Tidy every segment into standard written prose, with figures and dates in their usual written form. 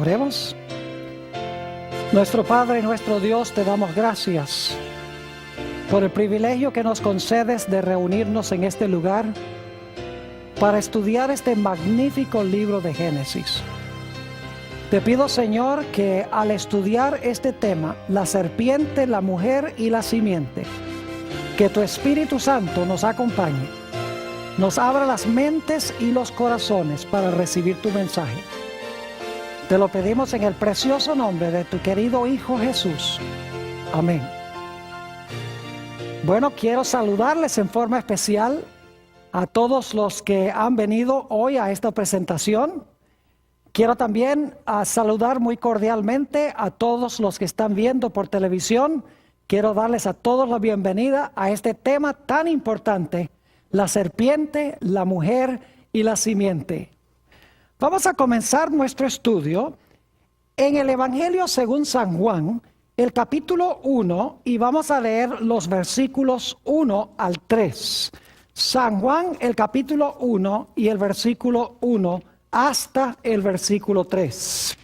Oremos. Nuestro Padre y nuestro Dios, te damos gracias por el privilegio que nos concedes de reunirnos en este lugar para estudiar este magnífico libro de Génesis. Te pido, Señor, que al estudiar este tema, la serpiente, la mujer y la simiente, que tu Espíritu Santo nos acompañe, nos abra las mentes y los corazones para recibir tu mensaje. Te lo pedimos en el precioso nombre de tu querido Hijo Jesús. Amén. Bueno, quiero saludarles en forma especial a todos los que han venido hoy a esta presentación. Quiero también saludar muy cordialmente a todos los que están viendo por televisión. Quiero darles a todos la bienvenida a este tema tan importante, la serpiente, la mujer y la simiente. Vamos a comenzar nuestro estudio en el Evangelio según San Juan, el capítulo 1, y vamos a leer los versículos 1 al 3. San Juan, el capítulo 1 y el versículo 1 hasta el versículo 3.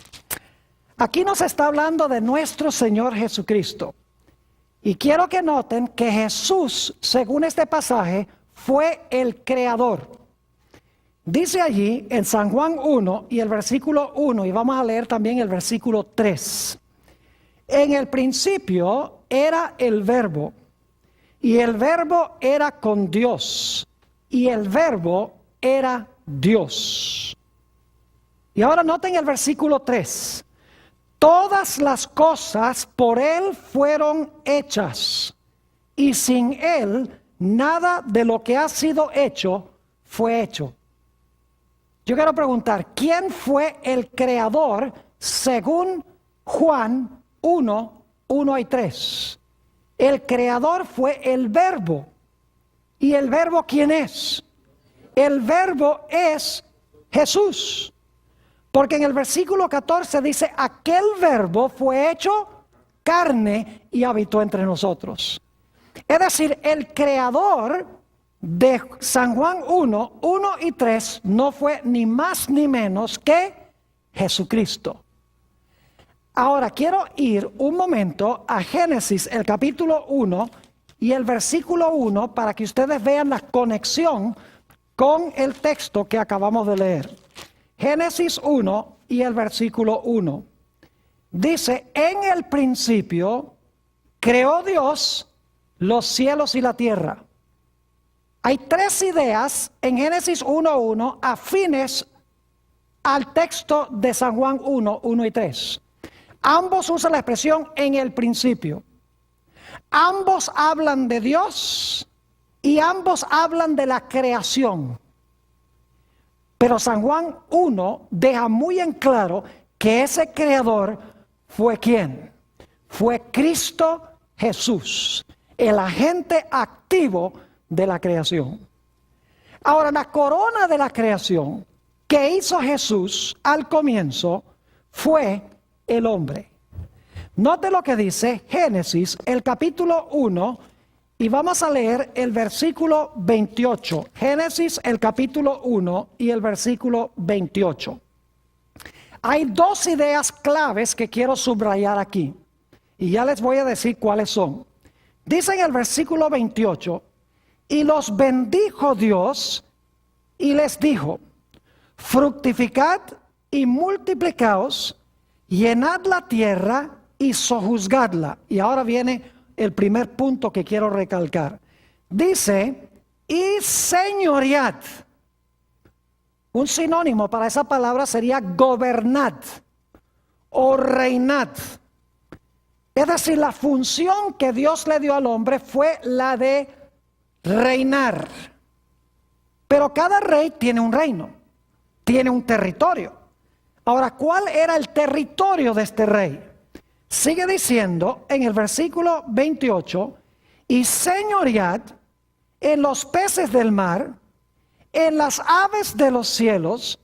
Aquí nos está hablando de nuestro Señor Jesucristo. Y quiero que noten que Jesús, según este pasaje, fue el creador. Dice allí en San Juan 1 y el versículo 1, y vamos a leer también el versículo 3. En el principio era el Verbo, y el Verbo era con Dios, y el Verbo era Dios. Y ahora noten el versículo 3. Todas las cosas por Él fueron hechas, y sin Él nada de lo que ha sido hecho fue hecho. Yo quiero preguntar, ¿quién fue el creador según Juan 1, 1 y 3? El creador fue el Verbo. ¿Y el Verbo quién es? El Verbo es Jesús. Porque en el versículo 14 dice, aquel Verbo fue hecho carne y habitó entre nosotros. Es decir, el creador de San Juan 1, 1 y 3 no fue ni más ni menos que Jesucristo. Ahora quiero ir un momento a Génesis, el capítulo 1 y el versículo 1 para que ustedes vean la conexión con el texto que acabamos de leer. Génesis 1 y el versículo 1. Dice, en el principio creó Dios los cielos y la tierra. Hay tres ideas en Génesis 1:1 afines al texto de San Juan 1:1 y 3. Ambos usan la expresión en el principio. Ambos hablan de Dios y ambos hablan de la creación. Pero San Juan 1 deja muy en claro que ese creador fue ¿quién? Fue Cristo Jesús, el agente activo de la creación. Ahora, la corona de la creación que hizo Jesús al comienzo fue el hombre. Note lo que dice Génesis, el capítulo 1, y vamos a leer el versículo 28. Génesis, el capítulo 1 y el versículo 28. Hay dos ideas claves que quiero subrayar aquí, y ya les voy a decir cuáles son. Dice en el versículo 28, y los bendijo Dios y les dijo, fructificad y multiplicaos, llenad la tierra y sojuzgadla. Y ahora viene el primer punto que quiero recalcar. Dice, y señoread. Un sinónimo para esa palabra sería gobernad o reinad. Es decir, la función que Dios le dio al hombre fue la de reinar. Pero cada rey tiene un reino, tiene un territorio. Ahora, ¿cuál era el territorio de este rey? Sigue diciendo en el versículo 28, y señoread en los peces del mar, en las aves de los cielos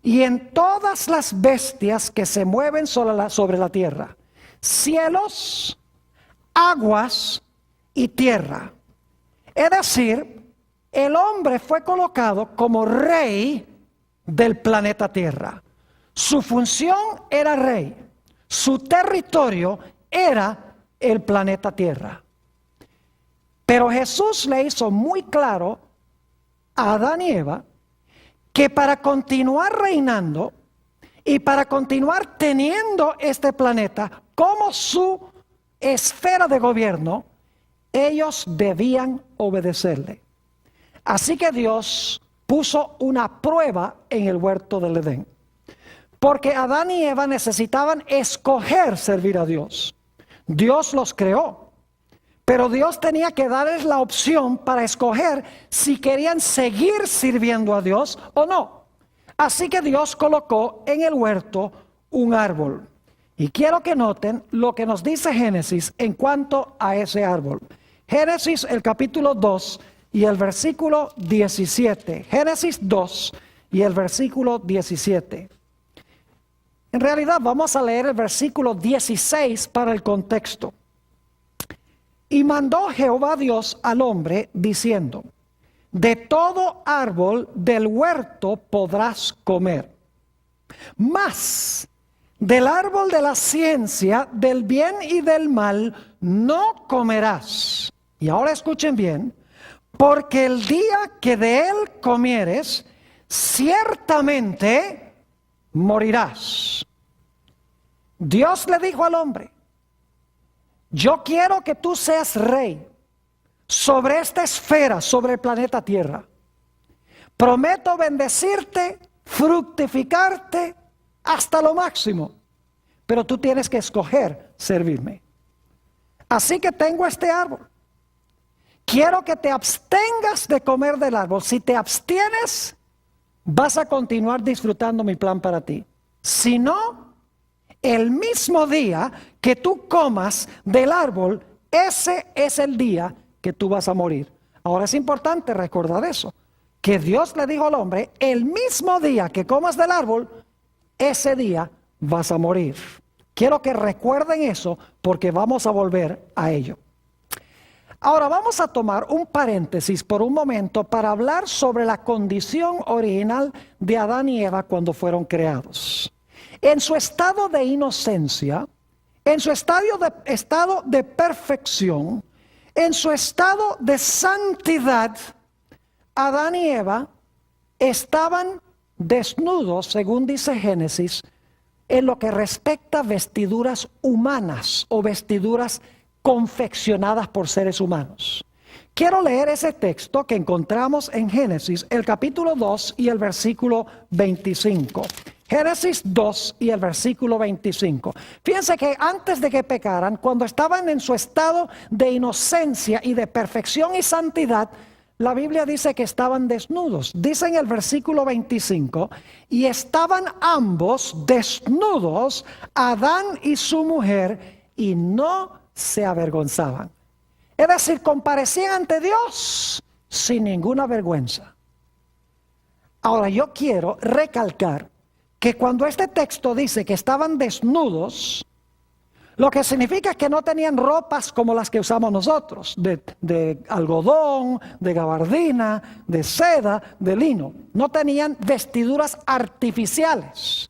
y en todas las bestias que se mueven sobre la tierra. Cielos, aguas y tierra. Es decir, el hombre fue colocado como rey del planeta Tierra. Su función era rey. Su territorio era el planeta Tierra. Pero Jesús le hizo muy claro a Adán y Eva que para continuar reinando y para continuar teniendo este planeta como su esfera de gobierno, ellos debían obedecerle. Así que Dios puso una prueba en el huerto del Edén. Porque Adán y Eva necesitaban escoger servir a Dios. Dios los creó, pero Dios tenía que darles la opción para escoger si querían seguir sirviendo a Dios o no. Así que Dios colocó en el huerto un árbol. Y quiero que noten lo que nos dice Génesis en cuanto a ese árbol. Génesis el capítulo 2 y el versículo 17. Génesis 2 y el versículo 17. En realidad vamos a leer el versículo 16 para el contexto. Y mandó Jehová Dios al hombre diciendo: de todo árbol del huerto podrás comer, mas del árbol de la ciencia del bien y del mal no comerás. Y ahora escuchen bien, porque el día que de él comieres, ciertamente morirás. Dios le dijo al hombre: yo quiero que tú seas rey sobre esta esfera, sobre el planeta Tierra. Prometo bendecirte, fructificarte hasta lo máximo, pero tú tienes que escoger servirme. Así que tengo este árbol. Quiero que te abstengas de comer del árbol. Si te abstienes, vas a continuar disfrutando mi plan para ti. Si no, el mismo día que tú comas del árbol, ese es el día que tú vas a morir. Ahora es importante recordar eso, que Dios le dijo al hombre: el mismo día que comas del árbol, ese día vas a morir. Quiero que recuerden eso porque vamos a volver a ello. Ahora vamos a tomar un paréntesis por un momento para hablar sobre la condición original de Adán y Eva cuando fueron creados. En su estado de inocencia, en su estado de perfección, en su estado de santidad, Adán y Eva estaban desnudos, según dice Génesis, en lo que respecta a vestiduras humanas o vestiduras confeccionadas por seres humanos. Quiero leer ese texto que encontramos en Génesis, el capítulo 2 y el versículo 25. Génesis 2 y el versículo 25. Fíjense que antes de que pecaran, cuando estaban en su estado de inocencia y de perfección y santidad, la Biblia dice que estaban desnudos. Dice en el versículo 25, y estaban ambos desnudos, Adán y su mujer, y no se avergonzaban. Es decir, comparecían ante Dios sin ninguna vergüenza. Ahora yo quiero recalcar que cuando este texto dice que estaban desnudos, lo que significa es que no tenían ropas como las que usamos nosotros, de algodón, de gabardina, de seda, de lino. No tenían vestiduras artificiales.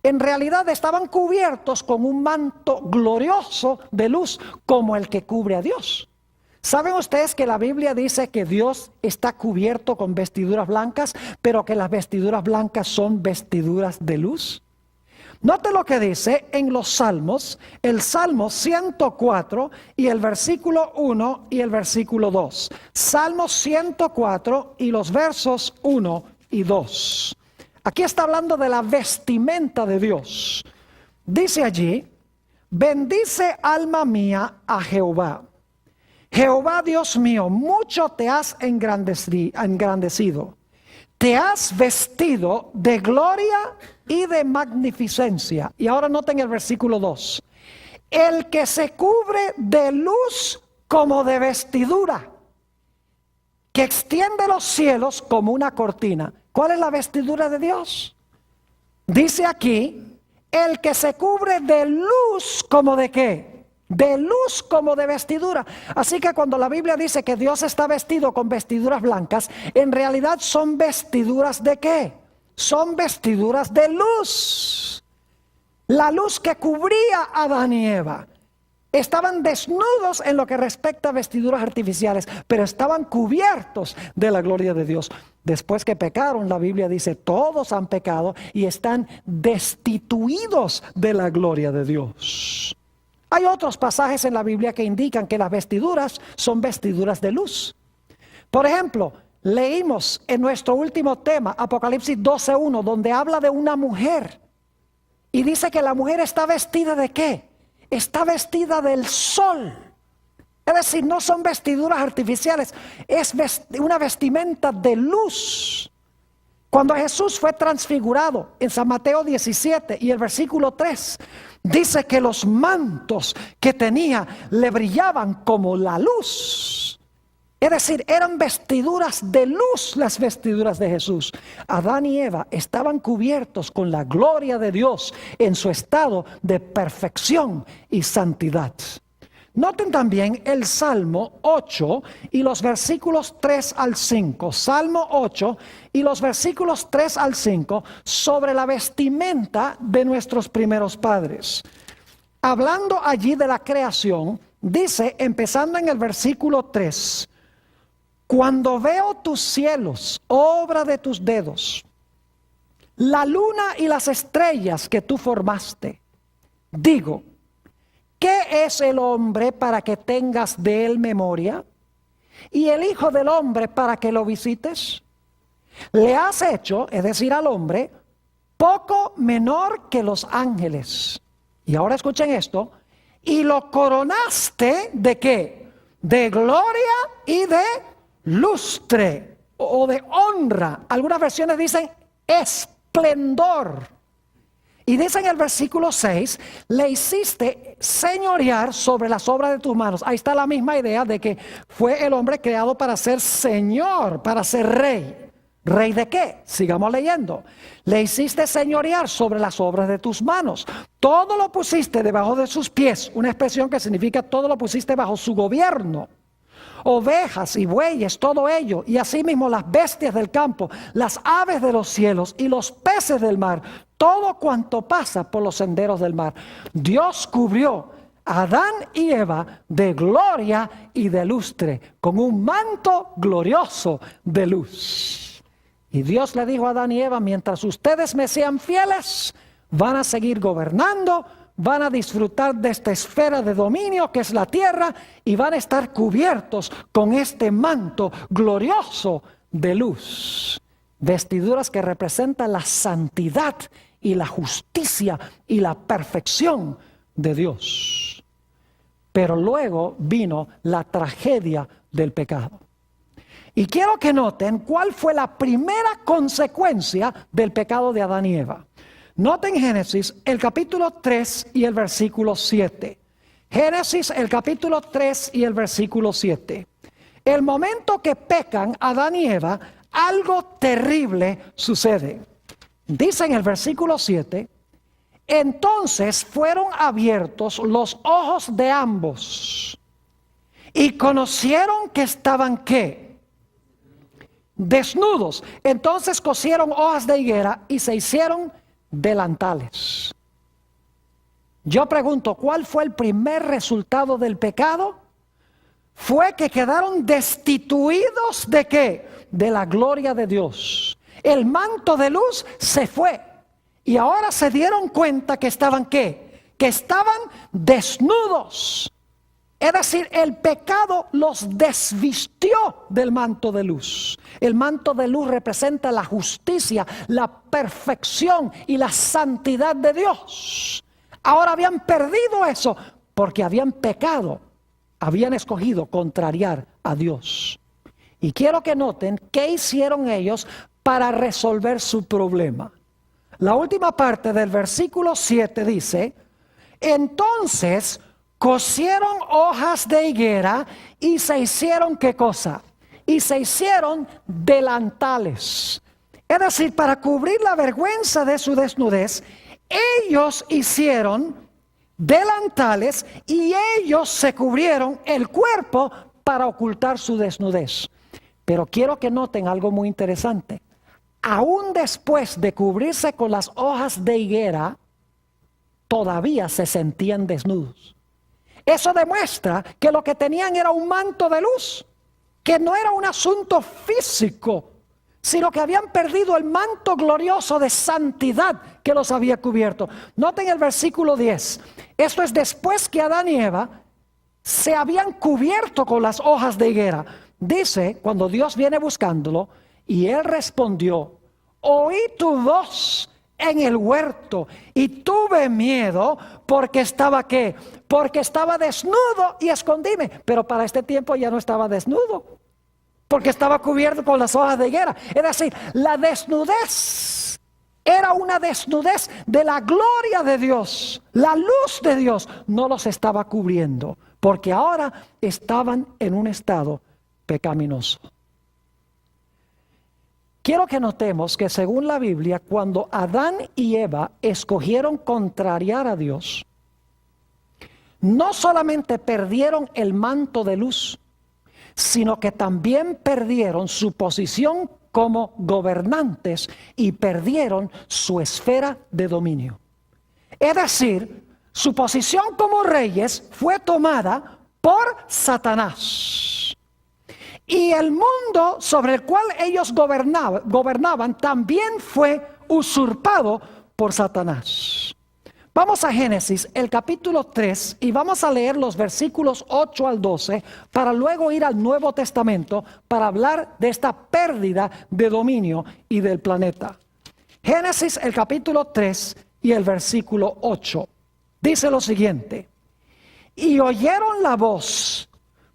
En realidad estaban cubiertos con un manto glorioso de luz como el que cubre a Dios. ¿Saben ustedes que la Biblia dice que Dios está cubierto con vestiduras blancas, pero que las vestiduras blancas son vestiduras de luz? Note lo que dice en los Salmos, el Salmo 104 y el versículo 1 y el versículo 2. Salmo 104 y los versos 1 y 2. Aquí está hablando de la vestimenta de Dios. Dice allí: bendice alma mía a Jehová. Jehová Dios mío, mucho te has engrandecido. Te has vestido de gloria y de magnificencia. Y ahora noten el versículo 2. El que se cubre de luz como de vestidura, que extiende los cielos como una cortina. ¿Cuál es la vestidura de Dios? Dice aquí, el que se cubre de luz como de ¿qué? De luz como de vestidura. Así que cuando la Biblia dice que Dios está vestido con vestiduras blancas, en realidad son vestiduras ¿de qué? son vestiduras de luz. La luz que cubría a Adán y Eva. Estaban desnudos en lo que respecta a vestiduras artificiales, pero estaban cubiertos de la gloria de Dios. Después que pecaron, la Biblia dice, todos han pecado y están destituidos de la gloria de Dios. Hay otros pasajes en la Biblia que indican que las vestiduras son vestiduras de luz. Por ejemplo, leímos en nuestro último tema, Apocalipsis 12:1, donde habla de una mujer. Y dice que la mujer está vestida ¿de qué? Está vestida del sol. Es decir, no son vestiduras artificiales, es una vestimenta de luz. Cuando Jesús fue transfigurado en San Mateo 17 y el versículo 3, dice que los mantos que tenía le brillaban como la luz. Es decir, eran vestiduras de luz las vestiduras de Jesús. Adán y Eva estaban cubiertos con la gloria de Dios en su estado de perfección y santidad. Noten también el Salmo 8 y los versículos 3 al 5. Salmo 8 y los versículos 3 al 5 sobre la vestimenta de nuestros primeros padres. Hablando allí de la creación, dice, empezando en el versículo 3, cuando veo tus cielos, obra de tus dedos, la luna y las estrellas que tú formaste, digo, ¿qué es el hombre para que tengas de él memoria? ¿Y el hijo del hombre para que lo visites? Le has hecho, es decir, al hombre, poco menor que los ángeles. Y ahora escuchen esto, y lo coronaste ¿de qué? De gloria y de lustre o de honra. Algunas versiones dicen esplendor. Y dice en el versículo 6, le hiciste señorear sobre las obras de tus manos. Ahí está la misma idea de que fue el hombre creado para ser señor, para ser rey. ¿Rey de qué? Sigamos leyendo. Le hiciste señorear sobre las obras de tus manos. Todo lo pusiste debajo de sus pies. Una expresión que significa todo lo pusiste bajo su gobierno. Ovejas y bueyes, todo ello, y asimismo las bestias del campo, las aves de los cielos y los peces del mar, todo cuanto pasa por los senderos del mar. Dios cubrió a Adán y Eva de gloria y de lustre, con un manto glorioso de luz. Y Dios le dijo a Adán y Eva, mientras ustedes me sean fieles, van a seguir gobernando, van a disfrutar de esta esfera de dominio que es la tierra y van a estar cubiertos con este manto glorioso de luz. Vestiduras que representan la santidad y la justicia y la perfección de Dios. Pero luego vino la tragedia del pecado. Y quiero que noten cuál fue la primera consecuencia del pecado de Adán y Eva. Noten Génesis, el capítulo 3 y el versículo 7. Génesis, el capítulo 3 y el versículo 7. El momento que pecan Adán y Eva, algo terrible sucede. Dice en el versículo 7, entonces fueron abiertos los ojos de ambos y conocieron que estaban ¿qué? Desnudos. Entonces cosieron hojas de higuera y se hicieron delantales. Yo pregunto, ¿cuál fue el primer resultado del pecado? Fue que quedaron destituidos ¿de qué? De la gloria de Dios. El manto de luz se fue y ahora se dieron cuenta que estaban ¿qué? Que estaban desnudos. Es decir, el pecado los desvistió del manto de luz. El manto de luz representa la justicia, la perfección y la santidad de Dios. Ahora habían perdido eso porque habían pecado, habían escogido contrariar a Dios. Y quiero que noten qué hicieron ellos para resolver su problema. La última parte del versículo 7 dice, entonces cosieron hojas de higuera y se hicieron ¿qué cosa? Y se hicieron delantales. Es decir, para cubrir la vergüenza de su desnudez, ellos hicieron delantales y ellos se cubrieron el cuerpo para ocultar su desnudez. Pero quiero que noten algo muy interesante. aún después de cubrirse con las hojas de higuera, todavía se sentían desnudos. Eso demuestra que lo que tenían era un manto de luz, que no era un asunto físico, sino que habían perdido el manto glorioso de santidad que los había cubierto. Noten el versículo 10. Esto es después que Adán y Eva se habían cubierto con las hojas de higuera. Dice, cuando Dios viene buscándolo, y él respondió: oí tu voz en el huerto y tuve miedo porque estaba ¿qué? Porque estaba desnudo y escondíme. Pero para este tiempo ya no estaba desnudo, porque estaba cubierto con las hojas de higuera. Es decir, la desnudez era una desnudez de la gloria de Dios. La luz de Dios no los estaba cubriendo, porque ahora estaban en un estado pecaminoso. Quiero que notemos que según la Biblia, cuando Adán y Eva escogieron contrariar a Dios, no solamente perdieron el manto de luz, sino que también perdieron su posición como gobernantes y perdieron su esfera de dominio. Es decir, su posición como reyes fue tomada por Satanás. Y el mundo sobre el cual ellos gobernaban también fue usurpado por Satanás. Vamos a Génesis, el capítulo 3, y vamos a leer los versículos 8 al 12, para luego ir al Nuevo Testamento para hablar de esta pérdida de dominio y del planeta. Génesis, el capítulo 3 y el versículo 8. Dice lo siguiente: y oyeron la voz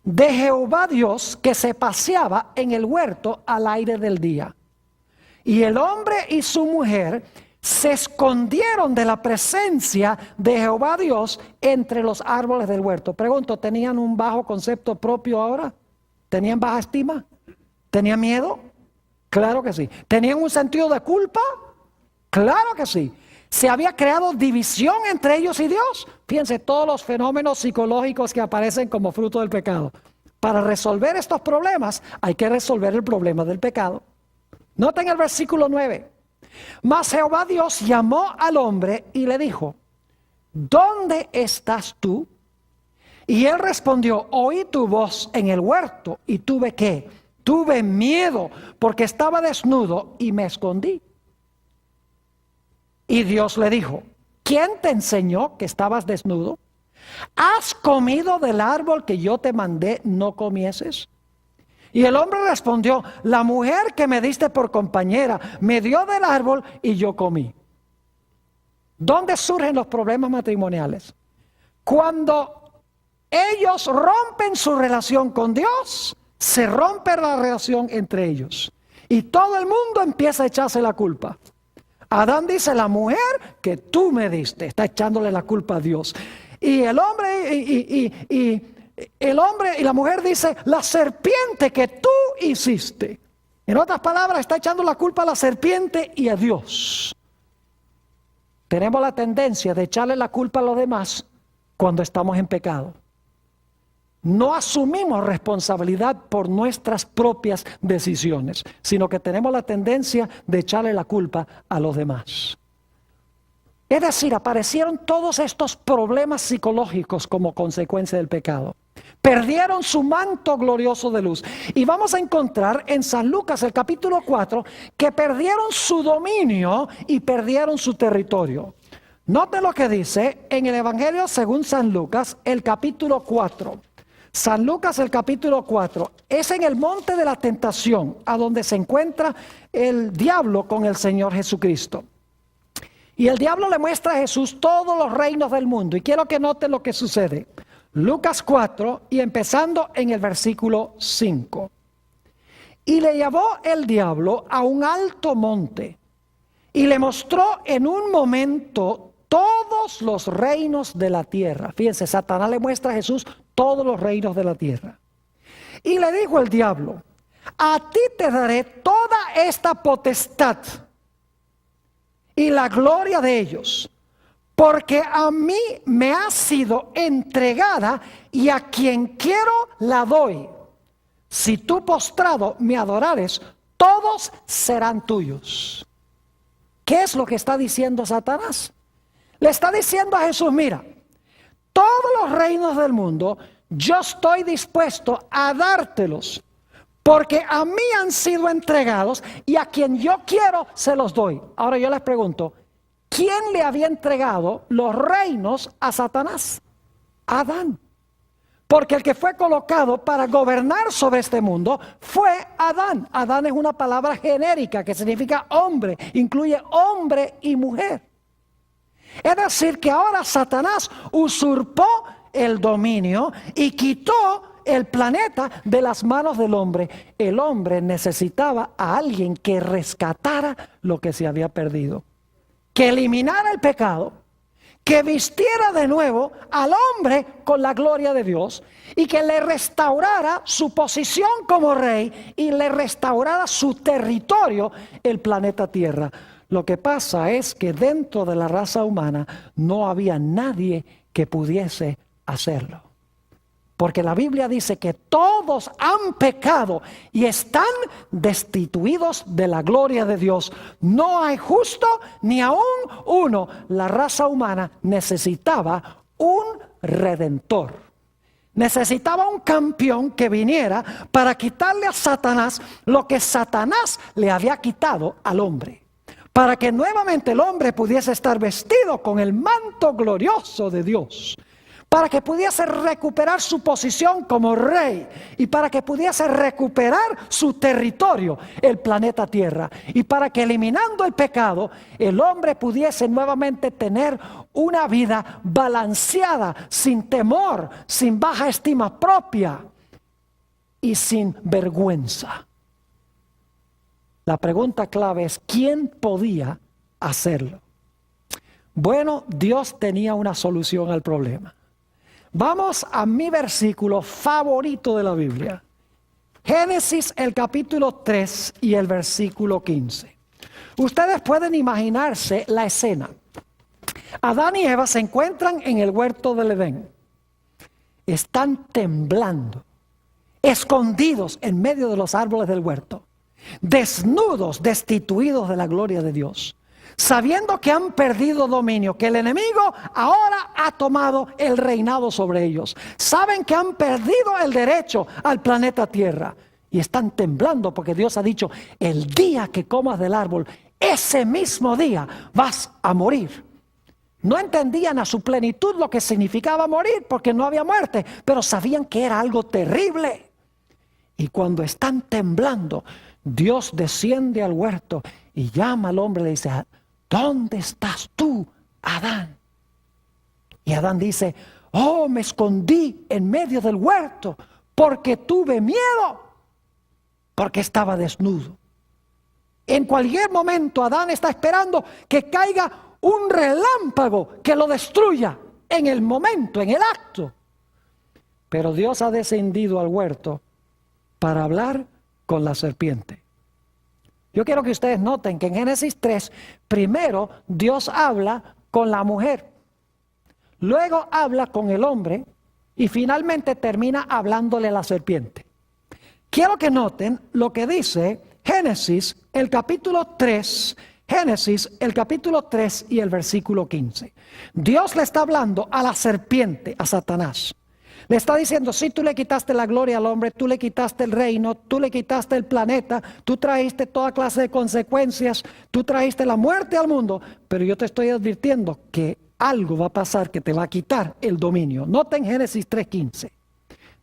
de Jehová Dios que se paseaba en el huerto al aire del día. Y el hombre y su mujer se escondieron de la presencia de Jehová Dios entre los árboles del huerto. Pregunto, ¿tenían un bajo concepto propio ahora? ¿Tenían baja estima? ¿Tenían miedo? Claro que sí. ¿Tenían un sentido de culpa? Claro que sí. ¿Se había creado división entre ellos y Dios? Fíjense todos los fenómenos psicológicos que aparecen como fruto del pecado. Para resolver estos problemas hay que resolver el problema del pecado. Noten el versículo 9. Mas Jehová Dios llamó al hombre y le dijo: ¿dónde estás tú? Y él respondió: oí tu voz en el huerto y tuve ¿qué? Tuve miedo porque estaba desnudo y me escondí. Y Dios le dijo: ¿quién te enseñó que estabas desnudo? ¿Has comido del árbol que yo te mandé no comieses? Y el hombre respondió: la mujer que me diste por compañera me dio del árbol y yo comí. ¿Dónde surgen los problemas matrimoniales? Cuando ellos rompen su relación con Dios, se rompe la relación entre ellos. Y todo el mundo empieza a echarse la culpa. Adán dice: la mujer que tú me diste, está echándole la culpa a Dios. Y el hombre y la mujer dice: la serpiente que tú hiciste. En otras palabras, está echando la culpa a la serpiente y a Dios. Tenemos la tendencia de echarle la culpa a los demás cuando estamos en pecado. No asumimos responsabilidad por nuestras propias decisiones, sino que tenemos la tendencia de echarle la culpa a los demás. Es decir, aparecieron todos estos problemas psicológicos como consecuencia del pecado. Perdieron su manto glorioso de luz. Y vamos a encontrar en San Lucas, el capítulo 4, que perdieron su dominio y perdieron su territorio. Noten lo que dice en el Evangelio según San Lucas, el capítulo 4. San Lucas, el capítulo 4, es en el monte de la tentación, a donde se encuentra el diablo con el Señor Jesucristo. Y el diablo le muestra a Jesús todos los reinos del mundo. Y quiero que noten lo que sucede. Lucas 4, y empezando en el versículo 5. Y le llevó el diablo a un alto monte, y le mostró en un momento todos los reinos de la tierra. Fíjense, Satanás le muestra a Jesús todos los reinos de la tierra. Y le dijo el diablo: a ti te daré toda esta potestad y la gloria de ellos, porque a mí me ha sido entregada y a quien quiero la doy. Si tú postrado me adorares, todos serán tuyos. ¿Qué es lo que está diciendo Satanás? Le está diciendo a Jesús, mira, todos los reinos del mundo yo estoy dispuesto a dártelos, porque a mí han sido entregados y a quien yo quiero se los doy. Ahora yo les pregunto, ¿quién le había entregado los reinos a Satanás? Adán. Porque el que fue colocado para gobernar sobre este mundo fue Adán. Adán es una palabra genérica que significa hombre, incluye hombre y mujer. Es decir, que ahora Satanás usurpó el dominio y quitó el planeta de las manos del hombre. El hombre necesitaba a alguien que rescatara lo que se había perdido, que eliminara el pecado, que vistiera de nuevo al hombre con la gloria de Dios y que le restaurara su posición como rey y le restaurara su territorio, el planeta Tierra. Lo que pasa es que dentro de la raza humana no había nadie que pudiese hacerlo. Porque la Biblia dice que todos han pecado y están destituidos de la gloria de Dios. No hay justo ni aún uno. La raza humana necesitaba un redentor. Necesitaba un campeón que viniera para quitarle a Satanás lo que Satanás le había quitado al hombre. Para que nuevamente el hombre pudiese estar vestido con el manto glorioso de Dios. Para que pudiese recuperar su posición como rey y para que pudiese recuperar su territorio, el planeta Tierra, y para que eliminando el pecado, el hombre pudiese nuevamente tener una vida balanceada, sin temor, sin baja estima propia y sin vergüenza. La pregunta clave es, ¿quién podía hacerlo? Bueno, Dios tenía una solución al problema. Vamos a mi versículo favorito de la Biblia. Génesis, el capítulo 3 y el versículo 15. Ustedes pueden imaginarse la escena. Adán y Eva se encuentran en el huerto del Edén. Están temblando, escondidos en medio de los árboles del huerto, desnudos, destituidos de la gloria de Dios. Sabiendo que han perdido dominio, que el enemigo ahora ha tomado el reinado sobre ellos. Saben que han perdido el derecho al planeta Tierra. Y están temblando porque Dios ha dicho, el día que comas del árbol, ese mismo día vas a morir. No entendían a su plenitud lo que significaba morir porque no había muerte, pero sabían que era algo terrible. Y cuando están temblando, Dios desciende al huerto y llama al hombre y le dice, ¿dónde estás tú, Adán? Y Adán dice, oh, me escondí en medio del huerto porque tuve miedo, porque estaba desnudo. En cualquier momento Adán está esperando que caiga un relámpago que lo destruya en el momento, en el acto. Pero Dios ha descendido al huerto para hablar con la serpiente. Yo quiero que ustedes noten que en Génesis 3, primero Dios habla con la mujer, luego habla con el hombre y finalmente termina hablándole a la serpiente. Quiero que noten lo que dice Génesis, el capítulo 3, Génesis, el capítulo 3 y el versículo 15. Dios le está hablando a la serpiente, a Satanás. Le está diciendo, si tú le quitaste la gloria al hombre, tú le quitaste el reino, tú le quitaste el planeta, tú trajiste toda clase de consecuencias, tú trajiste la muerte al mundo, pero yo te estoy advirtiendo que algo va a pasar que te va a quitar el dominio. Noten Génesis 3:15.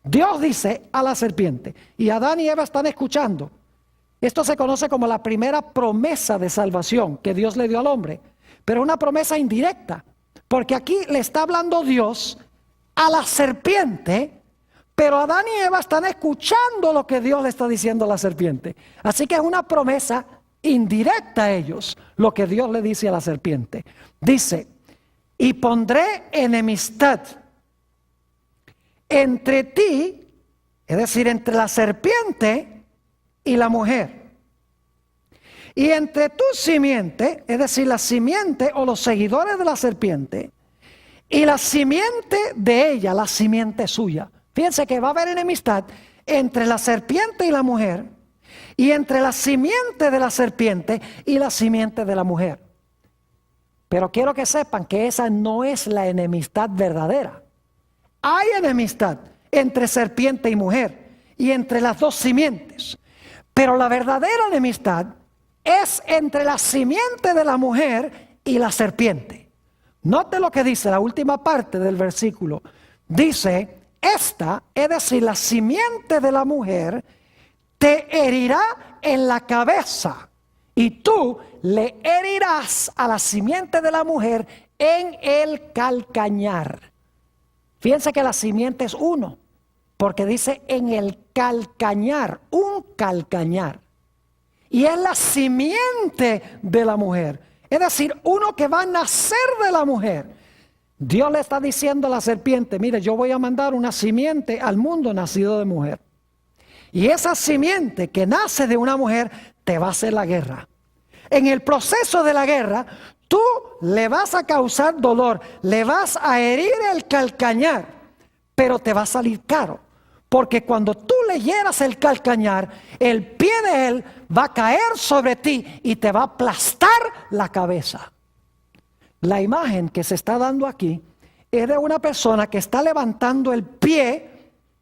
Dios dice a la serpiente, y Adán y Eva están escuchando. Esto se conoce como la primera promesa de salvación que Dios le dio al hombre, pero una promesa indirecta, porque aquí le está hablando Dios a la serpiente, pero Adán y Eva están escuchando lo que Dios le está diciendo a la serpiente. Así que es una promesa indirecta a ellos, lo que Dios le dice a la serpiente. Dice, y pondré enemistad entre ti, es decir, entre la serpiente y la mujer, y entre tu simiente, es decir, la simiente o los seguidores de la serpiente, y la simiente de ella, la simiente suya. Fíjense que va a haber enemistad entre la serpiente y la mujer, y entre la simiente de la serpiente y la simiente de la mujer. Pero quiero que sepan que esa no es la enemistad verdadera. Hay enemistad entre serpiente y mujer y entre las dos simientes. Pero la verdadera enemistad es entre la simiente de la mujer y la serpiente. Note lo que dice la última parte del versículo. Dice, esta, es decir, la simiente de la mujer, te herirá en la cabeza y tú le herirás a la simiente de la mujer en el calcañar. Fíjense que la simiente es uno, porque dice en el calcañar, un calcañar. Y es la simiente de la mujer, es decir, uno que va a nacer de la mujer. Dios le está diciendo a la serpiente, mire, yo voy a mandar una simiente al mundo nacido de mujer. Y esa simiente que nace de una mujer te va a hacer la guerra. En el proceso de la guerra, tú le vas a causar dolor, le vas a herir el calcañar, pero te va a salir caro. Porque cuando tú le hieras el calcañar, el pie de él va a caer sobre ti y te va a aplastar la cabeza. La imagen que se está dando aquí es de una persona que está levantando el pie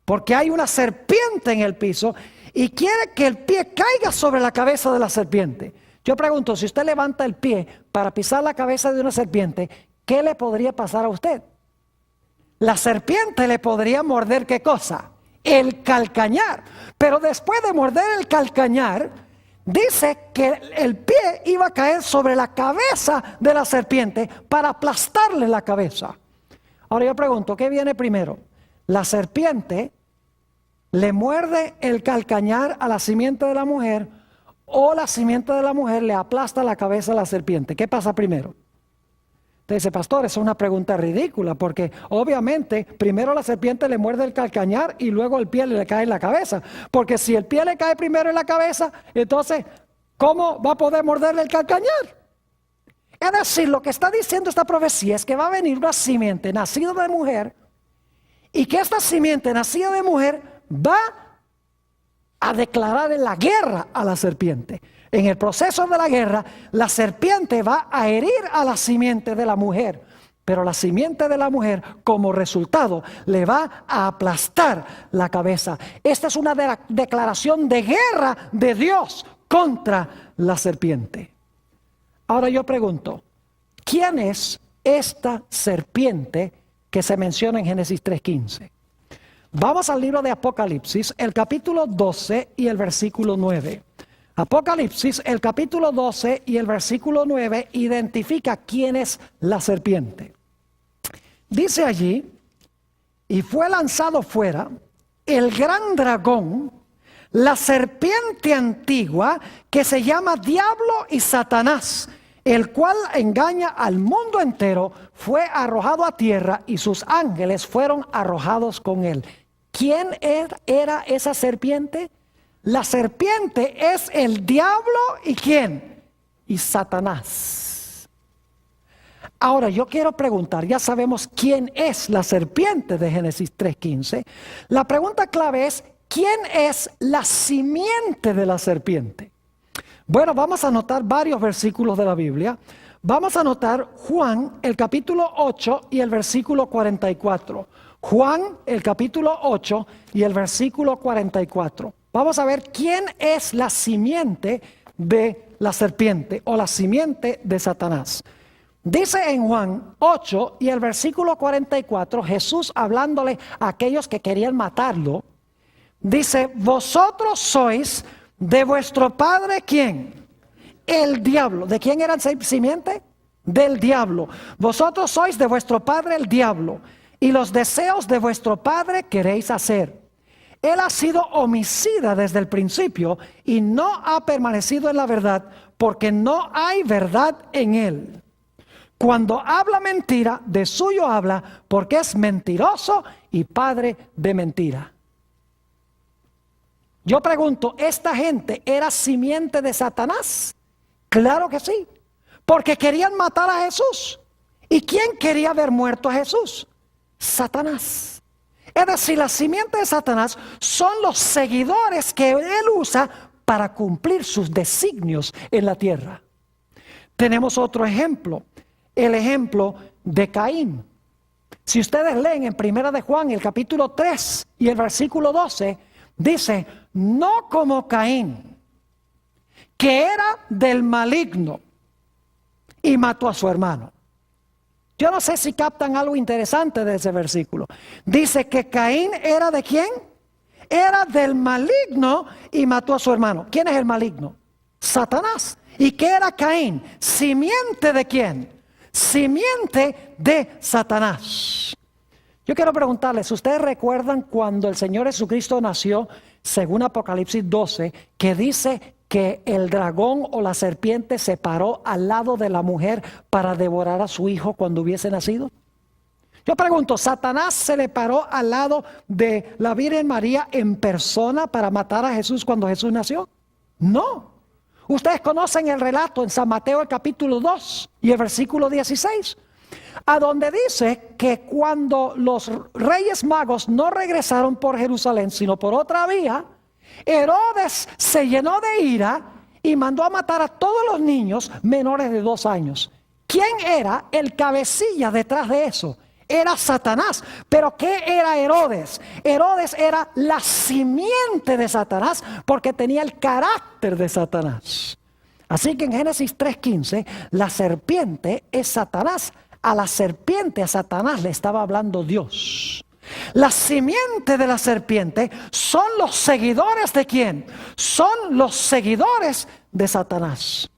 porque hay una serpiente en el piso y quiere que el pie caiga sobre la cabeza de la serpiente. Yo pregunto, si usted levanta el pie para pisar la cabeza de una serpiente, ¿qué le podría pasar a usted? La serpiente le podría morder, ¿qué cosa? El calcañar. Pero después de morder el calcañar, dice que el pie iba a caer sobre la cabeza de la serpiente para aplastarle la cabeza. Ahora yo pregunto, ¿qué viene primero? La serpiente le muerde el calcañar a la simiente de la mujer o la simiente de la mujer le aplasta la cabeza a la serpiente. ¿Qué pasa primero? Usted dice, pastor, esa es una pregunta ridícula porque obviamente primero la serpiente le muerde el calcañar y luego el pie le cae en la cabeza. Porque si el pie le cae primero en la cabeza, entonces, ¿cómo va a poder morderle el calcañar? Es decir, lo que está diciendo esta profecía es que va a venir una simiente nacida de mujer y que esta simiente nacida de mujer va a declarar la guerra a la serpiente. En el proceso de la guerra, la serpiente va a herir a la simiente de la mujer, pero la simiente de la mujer, como resultado, le va a aplastar la cabeza. Esta es una declaración de guerra de Dios contra la serpiente. Ahora yo pregunto, ¿quién es esta serpiente que se menciona en Génesis 3:15? Vamos al libro de Apocalipsis, el capítulo 12 y el versículo 9. Apocalipsis, el capítulo 12 y el versículo 9 identifica quién es la serpiente. Dice allí, y fue lanzado fuera el gran dragón, la serpiente antigua que se llama Diablo y Satanás, el cual engaña al mundo entero, fue arrojado a tierra y sus ángeles fueron arrojados con él. ¿Quién era esa serpiente? La serpiente es el diablo y ¿quién? Y Satanás. Ahora yo quiero preguntar, ya sabemos quién es la serpiente de Génesis 3:15. La pregunta clave es, ¿quién es la simiente de la serpiente? Bueno, vamos a anotar varios versículos de la Biblia. Vamos a anotar Juan, el capítulo 8 y el versículo 44. Juan, el capítulo 8 y el versículo 44. Vamos a ver quién es la simiente de la serpiente o la simiente de Satanás. Dice en Juan 8 y el versículo 44, Jesús hablándole a aquellos que querían matarlo, dice, vosotros sois de vuestro padre, ¿quién? El diablo. ¿De quién era simiente? Del diablo. Vosotros sois de vuestro padre el diablo, y los deseos de vuestro padre queréis hacer. Él ha sido homicida desde el principio y no ha permanecido en la verdad, porque no hay verdad en él. Cuando habla mentira, de suyo habla, porque es mentiroso y padre de mentira. Yo pregunto, ¿esta gente era simiente de Satanás? Claro que sí, porque querían matar a Jesús. ¿Y quién quería ver muerto a Jesús? Satanás. Es decir, la simiente de Satanás son los seguidores que él usa para cumplir sus designios en la tierra. Tenemos otro ejemplo, el ejemplo de Caín. Si ustedes leen en 1 de Juan, el capítulo 3 y el versículo 12, dice, no como Caín, que era del maligno y mató a su hermano. Yo no sé si captan algo interesante de ese versículo. Dice que Caín era ¿de quién? Era del maligno y mató a su hermano. ¿Quién es el maligno? Satanás. ¿Y qué era Caín? ¿Simiente de quién? Simiente de Satanás. Yo quiero preguntarles, ¿ustedes recuerdan cuando el Señor Jesucristo nació, según Apocalipsis 12, que dice que el dragón o la serpiente se paró al lado de la mujer para devorar a su hijo cuando hubiese nacido? Yo pregunto, ¿Satanás se le paró al lado de la Virgen María en persona para matar a Jesús cuando Jesús nació? No. Ustedes conocen el relato en San Mateo el capítulo 2 y el versículo 16, a donde dice que cuando los reyes magos no regresaron por Jerusalén, sino por otra vía, Herodes se llenó de ira y mandó a matar a todos los niños menores de 2 años. ¿Quién era el cabecilla detrás de eso? Era Satanás. ¿Pero qué era Herodes? Herodes era la simiente de Satanás porque tenía el carácter de Satanás. Así que en Génesis 3:15, la serpiente es Satanás. A la serpiente, a Satanás le estaba hablando Dios. La simiente de la serpiente son los seguidores ¿de quién? Son los seguidores de Satanás.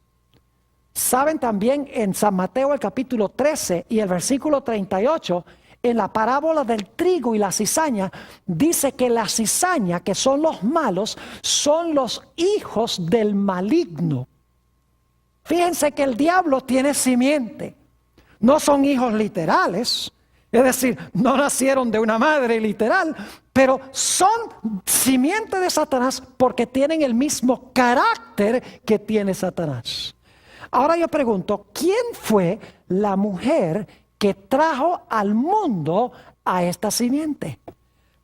Saben también en San Mateo el capítulo 13 y el versículo 38, en la parábola del trigo y la cizaña, dice que la cizaña, que son los malos, son los hijos del maligno. Fíjense que el diablo tiene simiente. No son hijos literales, es decir, no nacieron de una madre literal, pero son simiente de Satanás porque tienen el mismo carácter que tiene Satanás. Ahora yo pregunto, ¿quién fue la mujer que trajo al mundo a esta simiente?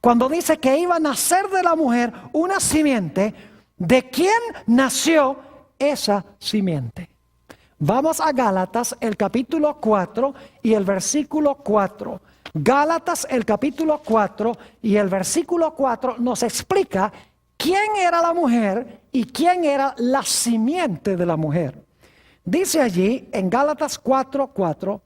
Cuando dice que iba a nacer de la mujer una simiente, ¿de quién nació esa simiente? Vamos a Gálatas, el capítulo 4 y el versículo 4. Gálatas, el capítulo 4 y el versículo 4 nos explica quién era la mujer y quién era la simiente de la mujer. Dice allí en Gálatas 4:4,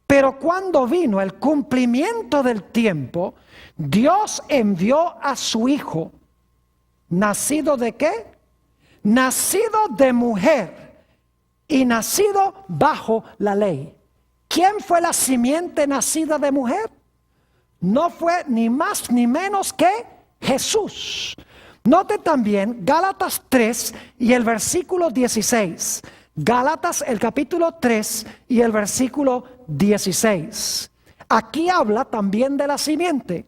pero cuando vino el cumplimiento del tiempo, Dios envió a su Hijo, ¿nacido de qué? Nacido de mujer y nacido bajo la ley. ¿Quién fue la simiente nacida de mujer? No fue ni más ni menos que Jesús. Note también Gálatas 3 y el versículo 16. Gálatas el capítulo 3 y el versículo 16. Aquí habla también de la simiente.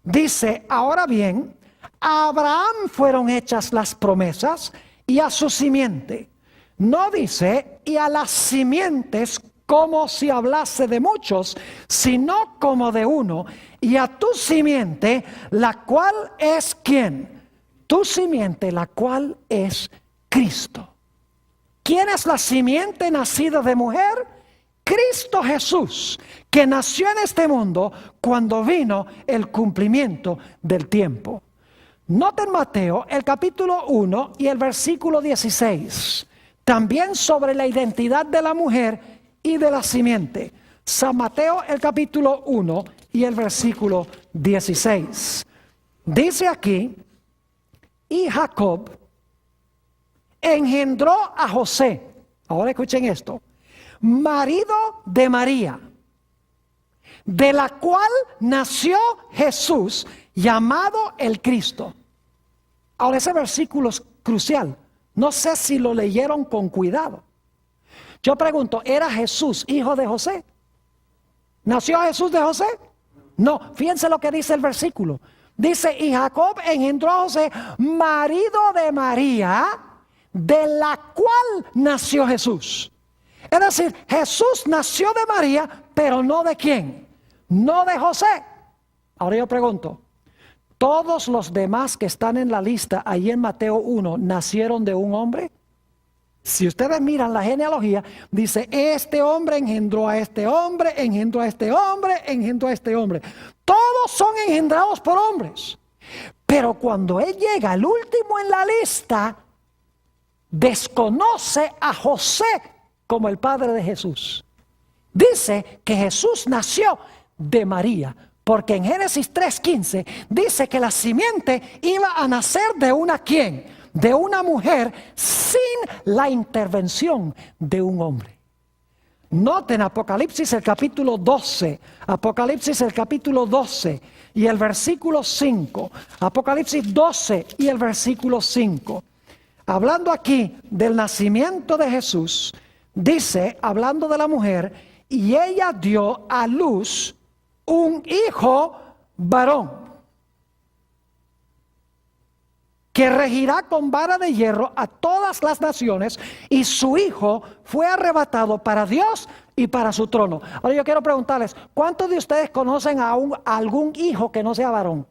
Dice, ahora bien, a Abraham fueron hechas las promesas y a su simiente. No dice, y a las simientes como si hablase de muchos, sino como de uno. Y a tu simiente, la cual es ¿quién? Tu simiente, la cual es Cristo. ¿Quién es la simiente nacida de mujer? Cristo Jesús, que nació en este mundo cuando vino el cumplimiento del tiempo. Noten Mateo, el capítulo 1 y el versículo 16. También sobre la identidad de la mujer y de la simiente. San Mateo, el capítulo 1 y el versículo 16. Dice aquí, y Jacob engendró a José, ahora escuchen esto, marido de María, de la cual nació Jesús, llamado el Cristo. Ahora ese versículo es crucial, no sé si lo leyeron con cuidado. Yo pregunto, ¿era Jesús hijo de José? ¿Nació Jesús de José? No, fíjense lo que dice el versículo. Dice, y Jacob engendró a José, marido de María, de la cual nació Jesús. Es decir, Jesús nació de María, pero no de quién, no de José. Ahora yo pregunto, todos los demás que están en la lista ahí en Mateo 1 nacieron de un hombre. Si ustedes miran la genealogía, dice, este hombre engendró a este hombre, engendró a este hombre, engendró a este hombre. Todos son engendrados por hombres. Pero cuando él llega, el último en la lista, desconoce a José como el padre de Jesús. Dice que Jesús nació de María, porque en Génesis 3:15 dice que la simiente iba a nacer de una ¿quién? De una mujer sin la intervención de un hombre. Noten Apocalipsis el capítulo 12, Apocalipsis el capítulo 12 y el versículo 5, Apocalipsis 12 y el versículo 5. Hablando aquí del nacimiento de Jesús, dice, hablando de la mujer, y ella dio a luz un hijo varón, que regirá con vara de hierro a todas las naciones, y su hijo fue arrebatado para Dios y para su trono. Ahora yo quiero preguntarles, ¿cuántos de ustedes conocen a algún hijo que no sea varón?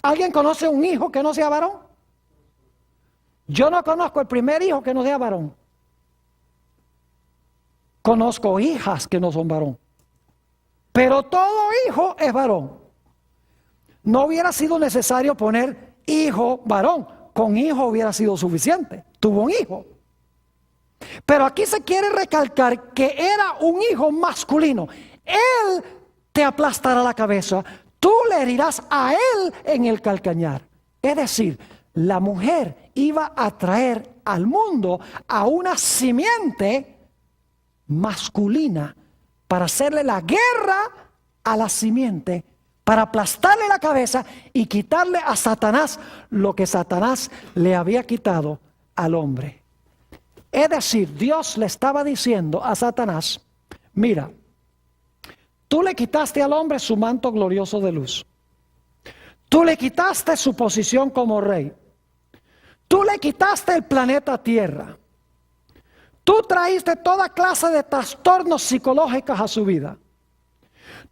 ¿Alguien conoce un hijo que no sea varón? Yo no conozco el primer hijo que no sea varón. Conozco hijas que no son varón. Pero todo hijo es varón. No hubiera sido necesario poner hijo varón. Con hijo hubiera sido suficiente. Tuvo un hijo. Pero aquí se quiere recalcar que era un hijo masculino. Él te aplastará la cabeza. Tú le herirás a él en el calcañar. Es decir, la mujer iba a traer al mundo a una simiente masculina para hacerle la guerra a la simiente, para aplastarle la cabeza y quitarle a Satanás lo que Satanás le había quitado al hombre. Es decir, Dios le estaba diciendo a Satanás, mira, tú le quitaste al hombre su manto glorioso de luz. Tú le quitaste su posición como rey. Tú le quitaste el planeta Tierra. Tú traíste toda clase de trastornos psicológicos a su vida.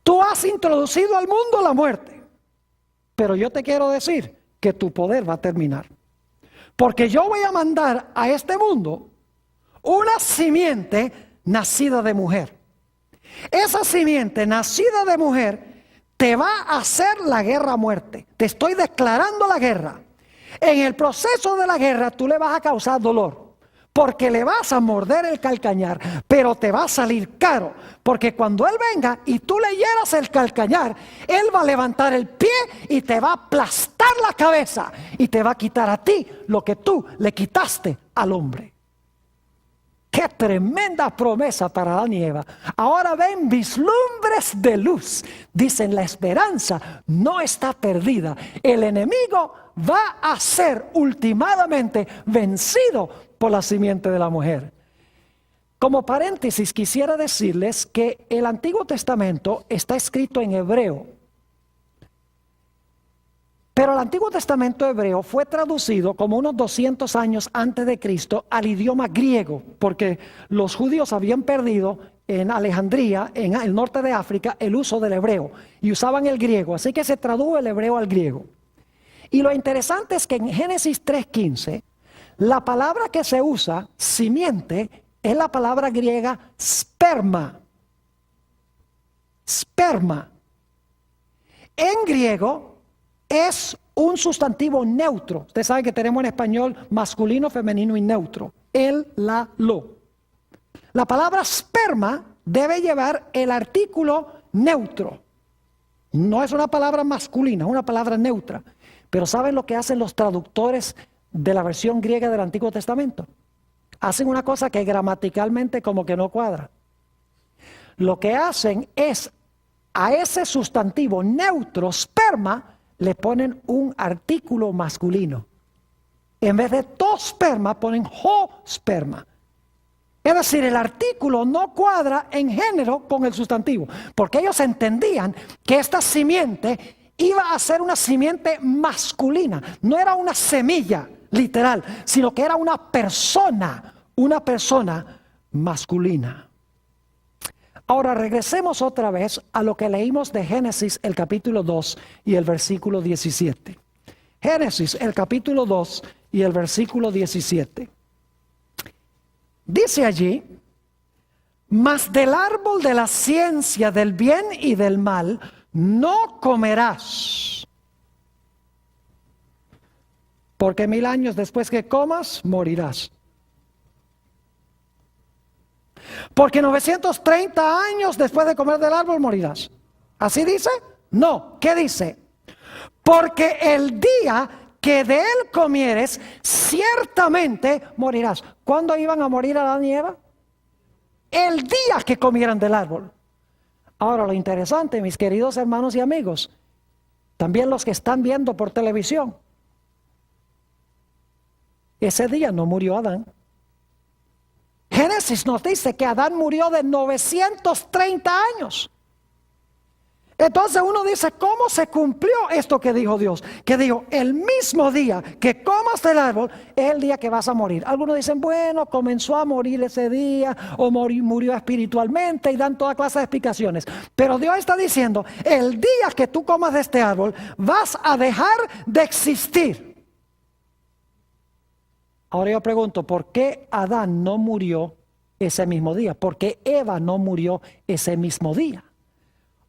Tú has introducido al mundo la muerte. Pero yo te quiero decir que tu poder va a terminar. Porque yo voy a mandar a este mundo una simiente nacida de mujer. Esa simiente nacida de mujer te va a hacer la guerra a muerte. Te estoy declarando la guerra. En el proceso de la guerra tú le vas a causar dolor. Porque le vas a morder el calcañar, pero te va a salir caro. Porque cuando él venga y tú le hieras el calcañar, él va a levantar el pie y te va a aplastar la cabeza. Y te va a quitar a ti lo que tú le quitaste al hombre. ¡Qué tremenda promesa para Adán y Eva! Ahora ven vislumbres de luz. Dicen, la esperanza no está perdida. El enemigo va a ser ultimadamente vencido por la simiente de la mujer. Como paréntesis, quisiera decirles que el Antiguo Testamento está escrito en hebreo. Pero el Antiguo Testamento hebreo fue traducido como unos 200 años antes de Cristo al idioma griego, porque los judíos habían perdido en Alejandría, en el norte de África, el uso del hebreo y usaban el griego, así que se tradujo el hebreo al griego. Y lo interesante es que en Génesis 3:15, la palabra que se usa, simiente, es la palabra griega sperma. Sperma. En griego es un sustantivo neutro. Usted sabe que tenemos en español masculino, femenino y neutro. El, la, lo. La palabra sperma debe llevar el artículo neutro. No es una palabra masculina, es una palabra neutra. Pero ¿saben lo que hacen los traductores de la versión griega del Antiguo Testamento? Hacen una cosa que gramaticalmente como que no cuadra. Lo que hacen es a ese sustantivo neutro, sperma, le ponen un artículo masculino. En vez de tosperma ponen hosperma. Es decir, el artículo no cuadra en género con el sustantivo, porque ellos entendían que esta simiente iba a ser una simiente masculina. No era una semilla literal, sino que era una persona masculina. Ahora regresemos otra vez a lo que leímos de Génesis, el capítulo 2 y el versículo 17. Génesis, el capítulo 2 y el versículo 17. Dice allí: mas del árbol de la ciencia del bien y del mal no comerás, porque 1000 años después que comas, morirás. Porque 930 años después de comer del árbol, morirás. ¿Así dice? No. ¿Qué dice? Porque el día que de él comieres, ciertamente morirás. ¿Cuándo iban a morir Adán y Eva? El día que comieran del árbol. Ahora, lo interesante, mis queridos hermanos y amigos, también los que están viendo por televisión, ese día no murió Adán. Génesis nos dice que Adán murió de 930 años. Entonces uno dice, ¿cómo se cumplió esto que dijo Dios? Que dijo, el mismo día que comas del árbol es el día que vas a morir. Algunos dicen, bueno, comenzó a morir ese día o murió espiritualmente, y dan toda clase de explicaciones. Pero Dios está diciendo, el día que tú comas de este árbol vas a dejar de existir. Ahora yo pregunto, ¿por qué Adán no murió ese mismo día? ¿Por qué Eva no murió ese mismo día?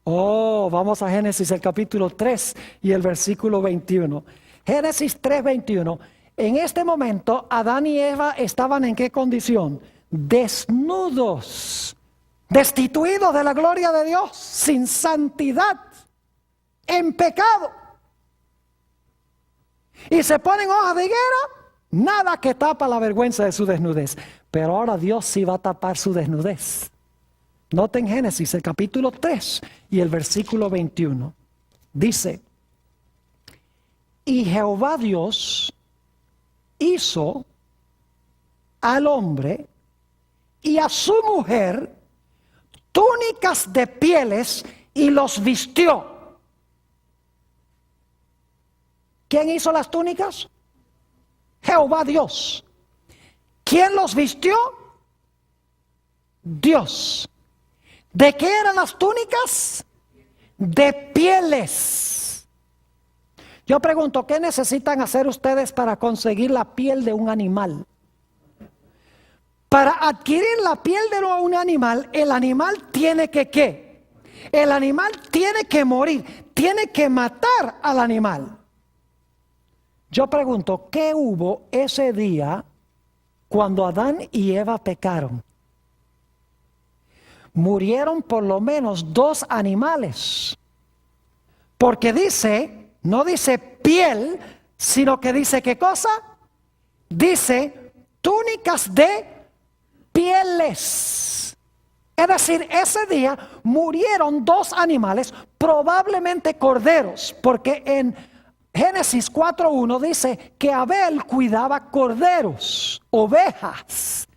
Oh, vamos a Génesis, el capítulo 3 y el versículo 21. Génesis 3, 21. En este momento, Adán y Eva estaban ¿en qué condición? Desnudos, destituidos de la gloria de Dios, sin santidad, en pecado. Y se ponen hojas de higuera. Nada que tapa la vergüenza de su desnudez. Pero ahora Dios sí va a tapar su desnudez. Noten Génesis, el capítulo 3 y el versículo 21. Dice: y Jehová Dios hizo al hombre y a su mujer túnicas de pieles y los vistió. ¿Quién hizo las túnicas? Jehová Dios. ¿Quién los vistió? Dios. ¿De qué eran las túnicas? De pieles. Yo pregunto, ¿qué necesitan hacer ustedes para conseguir la piel de un animal? Para adquirir la piel de un animal, el animal tiene que ¿qué? El animal tiene que morir, tiene que matar al animal. Yo pregunto, ¿qué hubo ese día cuando Adán y Eva pecaron? Murieron por lo menos 2 animales. Porque dice, no dice piel, sino que dice ¿qué cosa? Dice túnicas de pieles. Es decir, ese día murieron 2 animales, probablemente corderos, porque en Génesis 4:1 dice que Abel cuidaba corderos, ovejas.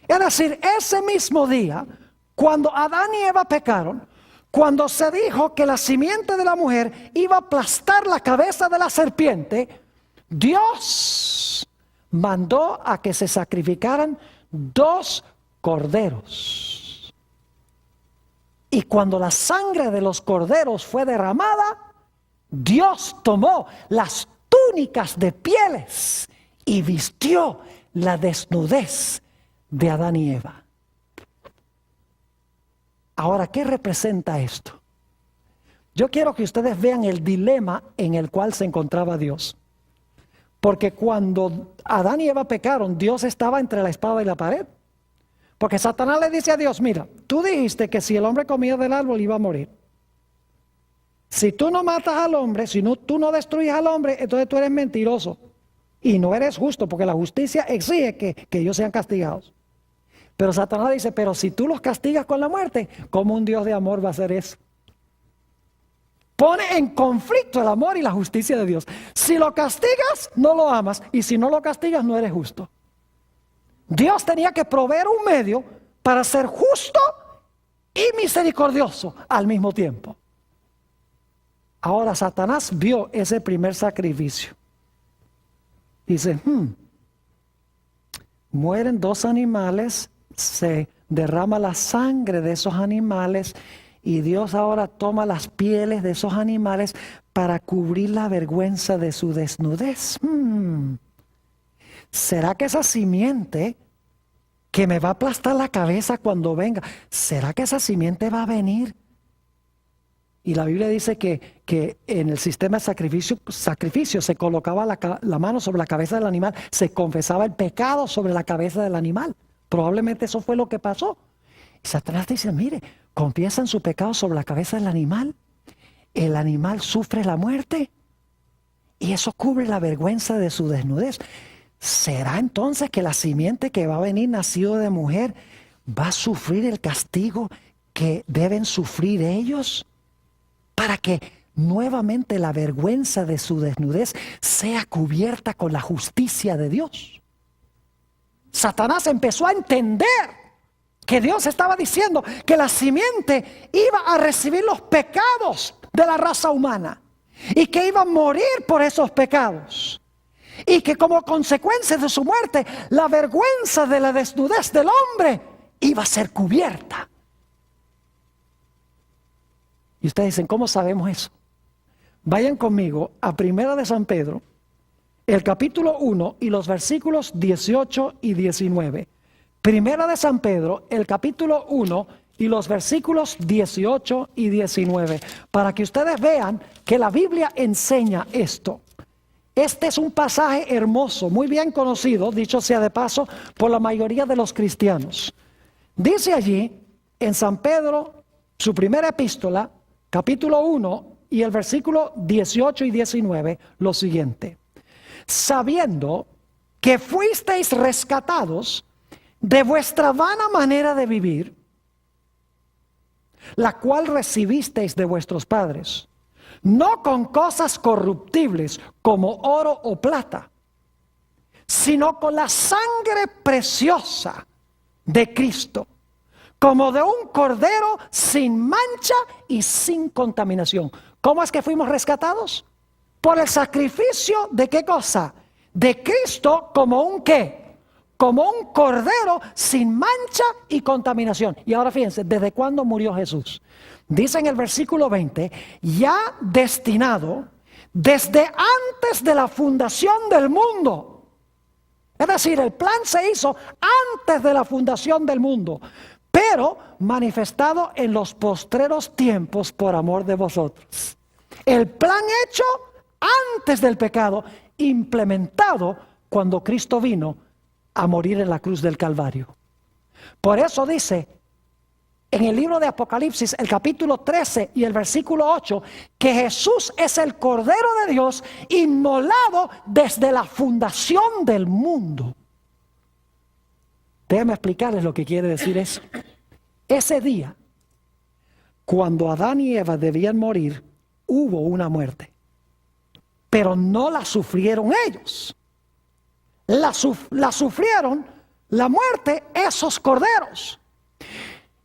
Es decir, ese mismo día, cuando Adán y Eva pecaron, cuando se dijo que la simiente de la mujer iba a aplastar la cabeza de la serpiente, Dios mandó a que se sacrificaran 2 corderos. Y cuando la sangre de los corderos fue derramada, Dios tomó las túnicas de pieles y vistió la desnudez de Adán y Eva. Ahora, ¿qué representa esto? Yo quiero que ustedes vean el dilema en el cual se encontraba Dios. Porque cuando Adán y Eva pecaron, Dios estaba entre la espada y la pared. Porque Satanás le dice a Dios, mira, tú dijiste que si el hombre comía del árbol iba a morir. Si tú no matas al hombre, si no, tú no destruyes al hombre, entonces tú eres mentiroso. Y no eres justo, porque la justicia exige que ellos sean castigados. Pero Satanás dice, pero si tú los castigas con la muerte, ¿cómo un Dios de amor va a hacer eso? Pone en conflicto el amor y la justicia de Dios. Si lo castigas, no lo amas. Y si no lo castigas, no eres justo. Dios tenía que proveer un medio para ser justo y misericordioso al mismo tiempo. Ahora Satanás vio ese primer sacrificio. Dice, mueren 2 animales se derrama la sangre de esos animales y Dios ahora toma las pieles de esos animales para cubrir la vergüenza de su desnudez. ¿Será que esa simiente que me va a aplastar la cabeza cuando venga, será que esa simiente va a venir? Y la Biblia dice que en el sistema de sacrificio se colocaba la mano sobre la cabeza del animal, se confesaba el pecado sobre la cabeza del animal. Probablemente eso fue lo que pasó. Y Satanás dice, mire, confiesan su pecado sobre la cabeza del animal, el animal sufre la muerte y eso cubre la vergüenza de su desnudez. ¿Será entonces que la simiente que va a venir nacido de mujer va a sufrir el castigo que deben sufrir ellos? Para que nuevamente la vergüenza de su desnudez sea cubierta con la justicia de Dios. Satanás empezó a entender que Dios estaba diciendo que la simiente iba a recibir los pecados de la raza humana y que iba a morir por esos pecados. Y que como consecuencia de su muerte, la vergüenza de la desnudez del hombre iba a ser cubierta. Y ustedes dicen, ¿cómo sabemos eso? Vayan conmigo a Primera de San Pedro, el capítulo 1 y los versículos 18 y 19. Primera de San Pedro, el capítulo 1 y los versículos 18 y 19. Para que ustedes vean que la Biblia enseña esto. Este es un pasaje hermoso, muy bien conocido, dicho sea de paso, por la mayoría de los cristianos. Dice allí, en San Pedro, su primera epístola, capítulo 1 y el versículo 18 y 19, lo siguiente. Sabiendo que fuisteis rescatados de vuestra vana manera de vivir, la cual recibisteis de vuestros padres, no con cosas corruptibles como oro o plata, sino con la sangre preciosa de Cristo, como de un cordero sin mancha y sin contaminación. ¿Cómo es que fuimos rescatados? Por el sacrificio de ¿qué cosa? De Cristo como un ¿qué? Como un cordero sin mancha y contaminación. Y ahora fíjense, ¿desde cuándo murió Jesús? Dice en el versículo 20, ya destinado desde antes de la fundación del mundo. Es decir, el plan se hizo antes de la fundación del mundo, pero manifestado en los postreros tiempos por amor de vosotros. El plan hecho antes del pecado, implementado cuando Cristo vino a morir en la cruz del Calvario. Por eso dice en el libro de Apocalipsis, el capítulo 13 y el versículo 8, que Jesús es el Cordero de Dios inmolado desde la fundación del mundo. Déjenme explicarles lo que quiere decir eso. Ese día, cuando Adán y Eva debían morir, hubo una muerte. Pero no la sufrieron ellos. La sufrieron la muerte esos corderos.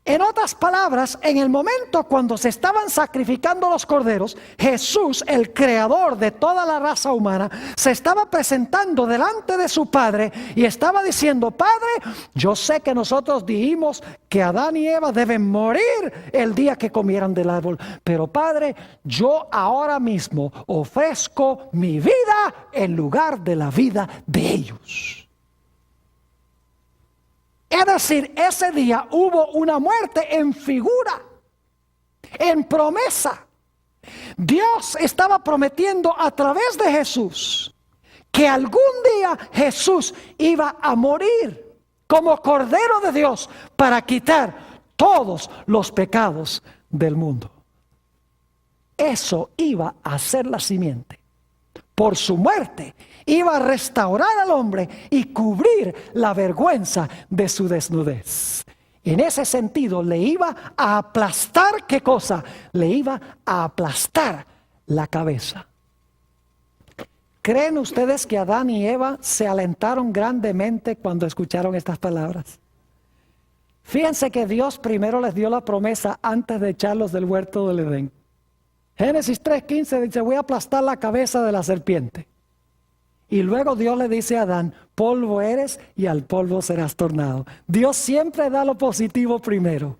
En otras palabras, en el momento cuando se estaban sacrificando los corderos, Jesús, el creador de toda la raza humana, se estaba presentando delante de su Padre y estaba diciendo, Padre, yo sé que nosotros dijimos que Adán y Eva deben morir el día que comieran del árbol, pero Padre, yo ahora mismo ofrezco mi vida en lugar de la vida de ellos. Es decir, ese día hubo una muerte en figura, en promesa. Dios estaba prometiendo a través de Jesús que algún día Jesús iba a morir como Cordero de Dios para quitar todos los pecados del mundo. Eso iba a ser la simiente. Por su muerte iba a restaurar al hombre y cubrir la vergüenza de su desnudez. En ese sentido le iba a aplastar, ¿qué cosa? Le iba a aplastar la cabeza. ¿Creen ustedes que Adán y Eva se alentaron grandemente cuando escucharon estas palabras? Fíjense que Dios primero les dio la promesa antes de echarlos del huerto del Edén. Génesis 3:15 dice, voy a aplastar la cabeza de la serpiente. Y luego Dios le dice a Adán, polvo eres y al polvo serás tornado. Dios siempre da lo positivo primero.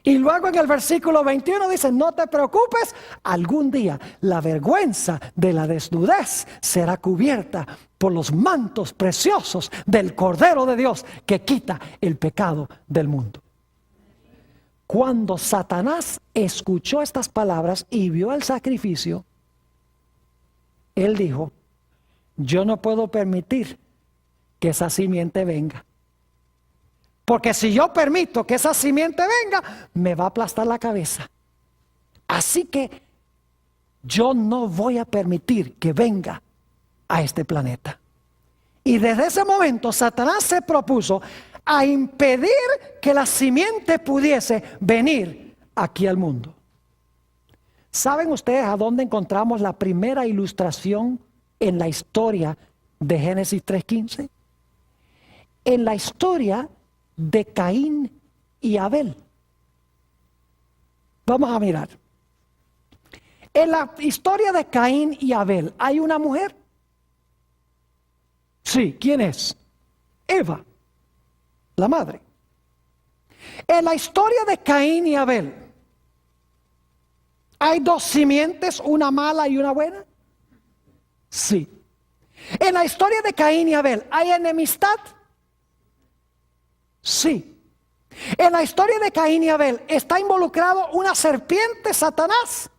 Y luego en el versículo 21 dice, no te preocupes, algún día la vergüenza de la desnudez será cubierta por los mantos preciosos del Cordero de Dios que quita el pecado del mundo. Cuando Satanás escuchó estas palabras y vio el sacrificio, él dijo, yo no puedo permitir que esa simiente venga. Porque si yo permito que esa simiente venga, me va a aplastar la cabeza. Así que yo no voy a permitir que venga a este planeta. Y desde ese momento Satanás se propuso a impedir que la simiente pudiese venir aquí al mundo. ¿Saben ustedes a dónde encontramos la primera ilustración en la historia de Génesis 3:15? En la historia de Caín y Abel. Vamos a mirar. En la historia de Caín y Abel, ¿hay una mujer? Sí, ¿quién es? Eva, la madre. En la historia de Caín y Abel, ¿hay dos simientes, una mala y una buena? Sí. En la historia de Caín y Abel, ¿hay enemistad? Sí. En la historia de Caín y Abel, ¿está involucrado una serpiente, Satanás?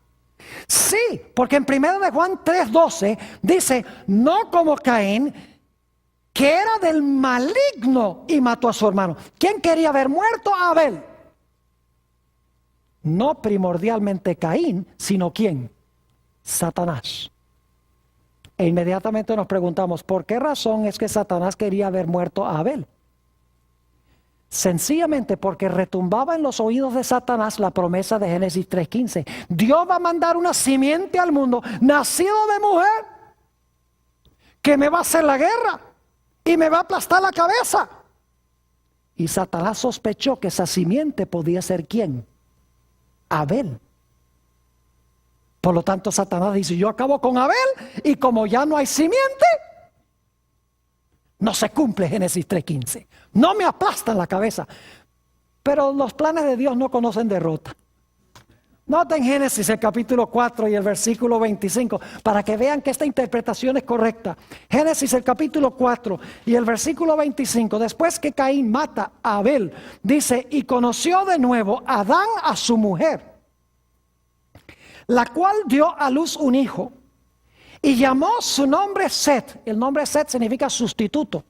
Sí, porque en 1 de Juan 3:12 dice, no como Caín, que era del maligno y mató a su hermano. ¿Quién quería haber muerto? A Abel. No primordialmente Caín, sino ¿quién? Satanás. E inmediatamente nos preguntamos, ¿por qué razón es que Satanás quería haber muerto a Abel? Sencillamente porque retumbaba en los oídos de Satanás la promesa de Génesis 3:15. Dios va a mandar una simiente al mundo, nacido de mujer, que me va a hacer la guerra y me va a aplastar la cabeza. Y Satanás sospechó que esa simiente podía ser ¿quién? Abel. Por lo tanto, Satanás dice, yo acabo con Abel y como ya no hay simiente, no se cumple Génesis 3:15. No me aplastan la cabeza. Pero los planes de Dios no conocen derrota. Noten Génesis el capítulo 4 y el versículo 25 para que vean que esta interpretación es correcta. Génesis el capítulo 4 y el versículo 25. Después que Caín mata a Abel, dice, y conoció de nuevo Adán a su mujer, la cual dio a luz un hijo. Y llamó su nombre Set. El nombre Set significa sustituto.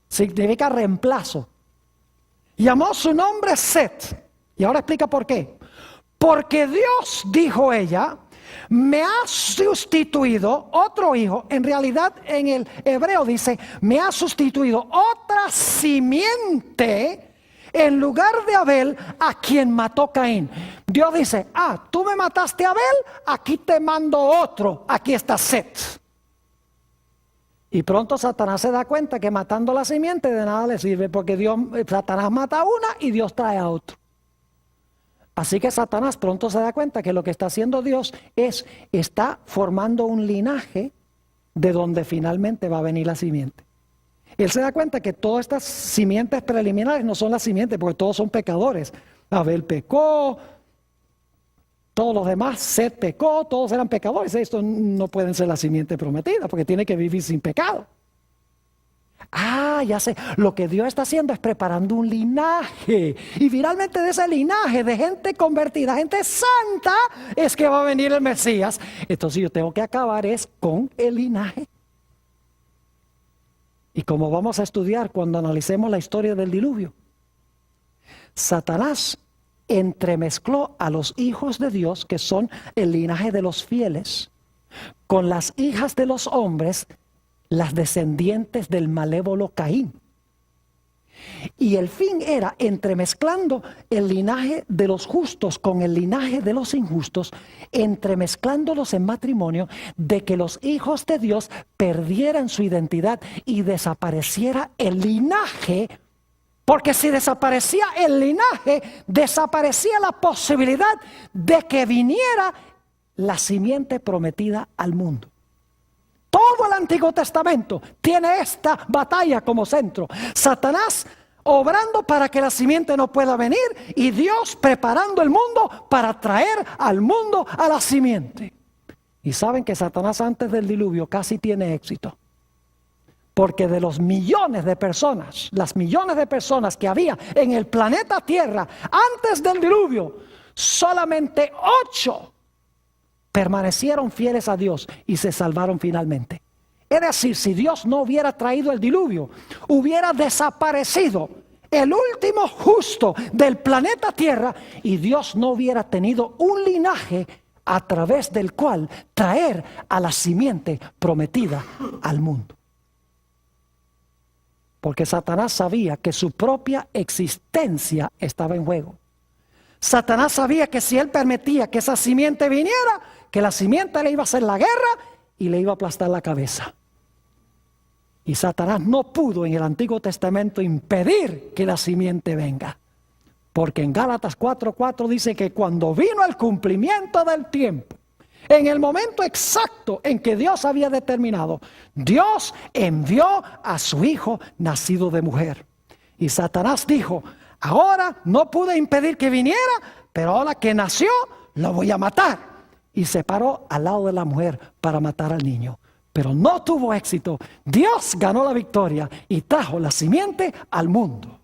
Significa reemplazo. Llamó su nombre Set. Y ahora explica por qué. Porque Dios, dijo ella, me ha sustituido otro hijo. En realidad en el hebreo dice, me ha sustituido otra simiente en lugar de Abel, a quien mató Caín. Dios dice, tú me mataste a Abel, aquí te mando otro, aquí está Set. Y pronto Satanás se da cuenta que matando la simiente de nada le sirve, porque Satanás mata a una y Dios trae a otro. Así que Satanás pronto se da cuenta que lo que está haciendo Dios está formando un linaje de donde finalmente va a venir la simiente. Él se da cuenta que todas estas simientes preliminares no son las simientes, porque todos son pecadores. Abel pecó, todos los demás, Set pecó, todos eran pecadores. Estos no pueden ser la simiente prometida, porque tiene que vivir sin pecado. Ya sé, lo que Dios está haciendo es preparando un linaje. Y finalmente de ese linaje de gente convertida, gente santa, es que va a venir el Mesías. Entonces yo tengo que acabar con el linaje. Y como vamos a estudiar cuando analicemos la historia del diluvio, Satanás entremezcló a los hijos de Dios, que son el linaje de los fieles, con las hijas de los hombres, las descendientes del malévolo Caín. Y el fin era, entremezclando el linaje de los justos con el linaje de los injustos, entremezclándolos en matrimonio, de que los hijos de Dios perdieran su identidad y desapareciera el linaje. Porque si desaparecía el linaje, desaparecía la posibilidad de que viniera la simiente prometida al mundo. Todo el Antiguo Testamento tiene esta batalla como centro. Satanás obrando para que la simiente no pueda venir y Dios preparando el mundo para traer al mundo a la simiente. Y saben que Satanás antes del diluvio casi tiene éxito. Porque de los millones de personas, las millones de personas que había en el planeta Tierra antes del diluvio, solamente 8 permanecieron fieles a Dios y se salvaron finalmente. Es decir, si Dios no hubiera traído el diluvio, hubiera desaparecido el último justo del planeta Tierra y Dios no hubiera tenido un linaje a través del cual traer a la simiente prometida al mundo. Porque Satanás sabía que su propia existencia estaba en juego. Satanás sabía que si él permitía que esa simiente viniera, que la simiente le iba a hacer la guerra y le iba a aplastar la cabeza. Y Satanás no pudo en el Antiguo Testamento impedir que la simiente venga. Porque en Gálatas 4:4 dice que cuando vino el cumplimiento del tiempo, en el momento exacto en que Dios había determinado, Dios envió a su hijo nacido de mujer. Y Satanás dijo, ahora no pude impedir que viniera, pero ahora que nació, lo voy a matar. Y se paró al lado de la mujer para matar al niño. Pero no tuvo éxito. Dios ganó la victoria y trajo la simiente al mundo.